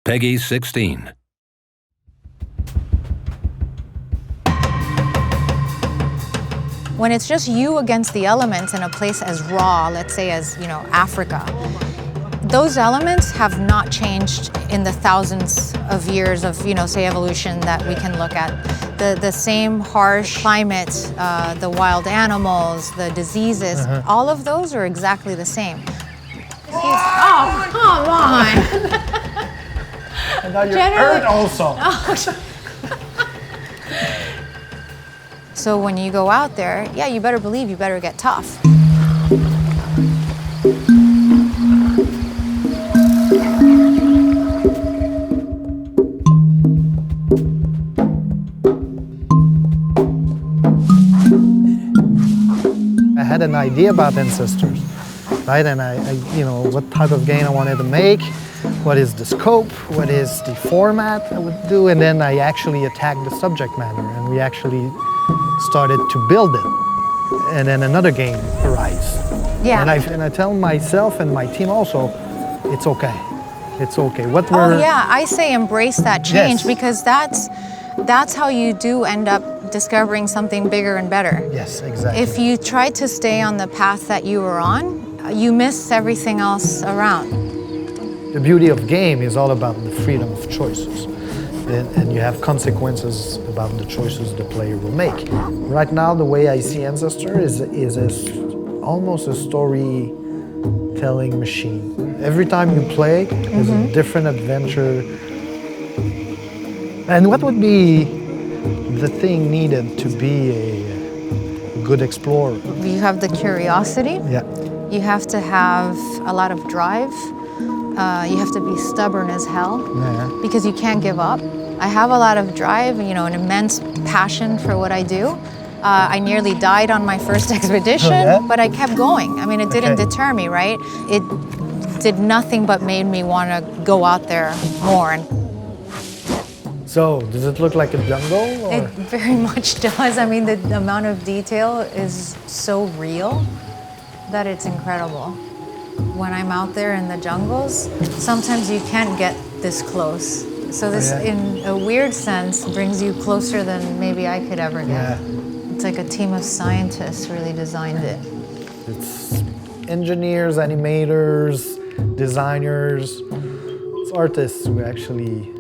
Peggy 16. When it's just you against the elements in a place as raw, let's say as, Africa, those elements have not changed in the thousands of years of, say, evolution that we can look at. The same harsh climate, the wild animals, the diseases, all of those are exactly the same. Oh, come on! And now you're hurt also. So when you go out there, yeah, you better believe you better get tough. I had an idea about ancestors, right? And I what type of game I wanted to make, what is the scope, what is the format I would do, and then I actually attacked the subject matter, and we actually started to build it. And then another game arose. Yeah. And I tell myself and my team also, it's okay. It's okay. I say embrace that change, Yes. because that's how you do end up discovering something bigger and better. Yes, exactly. If you try to stay on the path that you were on, you miss everything else around. The beauty of game is all about the freedom of choices. And you have consequences about the choices the player will make. Right now, the way I see Ancestor is almost a storytelling machine. Every time you play, there's a different adventure. And what would be the thing needed to be a good explorer? You have the curiosity. Yeah. You have to have a lot of drive. You have to be stubborn as hell, because you can't give up. I have a lot of drive, an immense passion for what I do. I nearly died on my first expedition, but I kept going. I mean, it didn't deter me, right? It did nothing but made me want to go out there more. So, does it look like a jungle? Or? It very much does. I mean, the amount of detail is so real that it's incredible. When I'm out there in the jungles, sometimes you can't get this close. So this, in a weird sense, brings you closer than maybe I could ever get. Yeah. It's like a team of scientists really designed it. It's engineers, animators, designers, it's artists who actually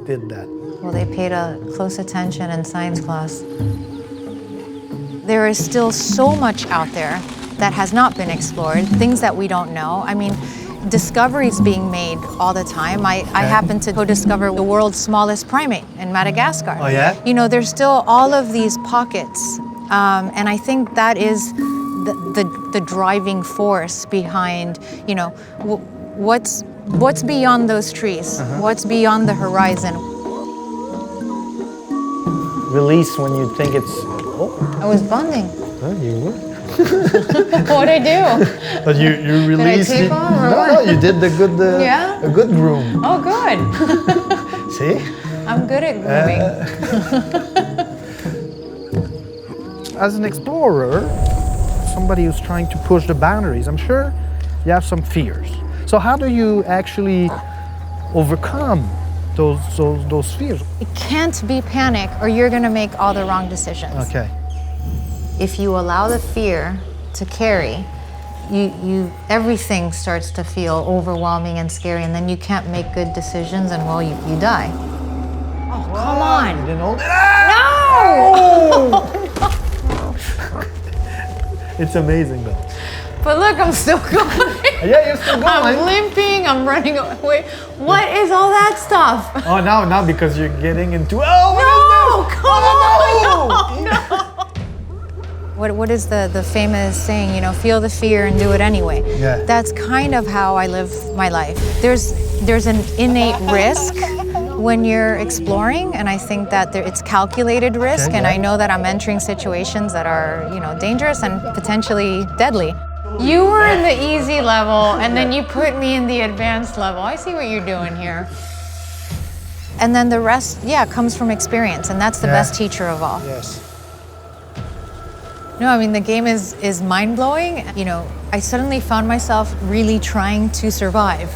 did that. Well, they paid a close attention in science class. There is still so much out there that has not been explored, things that we don't know. I mean, discoveries being made all the time. I happened to co-discover the world's smallest primate in Madagascar. Oh yeah? There's still all of these pockets, and I think that is the driving force behind, what's beyond those trees, what's beyond the horizon. Release when you think it's. Oh. I was bonding. You were. What'd I do? But you released. Did I take on or no, what? you did the good. Yeah? A good groom. Oh, good. See? I'm good at grooming. As an explorer, somebody who's trying to push the boundaries, I'm sure you have some fears. So how do you actually overcome those fears? It can't be panic, or you're going to make all the wrong decisions. Okay. If you allow the fear to carry, everything starts to feel overwhelming and scary, and then you can't make good decisions, and well, you die. Oh, come on! You didn't hold it. No! It's amazing though. But look, I'm still going. Yeah, you're still going. I'm limping. I'm running away. What is all that stuff? Oh, now because you're getting into. Oh, what is this? No! Come on! No! What is the famous saying, feel the fear and do it anyway? Yeah. That's kind of how I live my life. There's an innate risk when you're exploring, and I think that it's calculated risk, and I know that I'm entering situations that are, dangerous and potentially deadly. You were in the easy level, and then you put me in the advanced level. I see what you're doing here. And then the rest, comes from experience, and that's the best teacher of all. Yes. No, I mean, the game is mind-blowing. I suddenly found myself really trying to survive.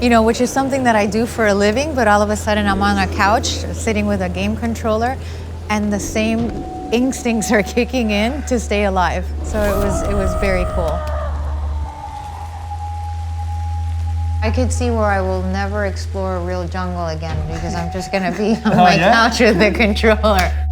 You know, which is something that I do for a living, but all of a sudden I'm on a couch sitting with a game controller and the same instincts are kicking in to stay alive. So it was very cool. I could see where I will never explore a real jungle again because I'm just gonna be on my couch with the controller.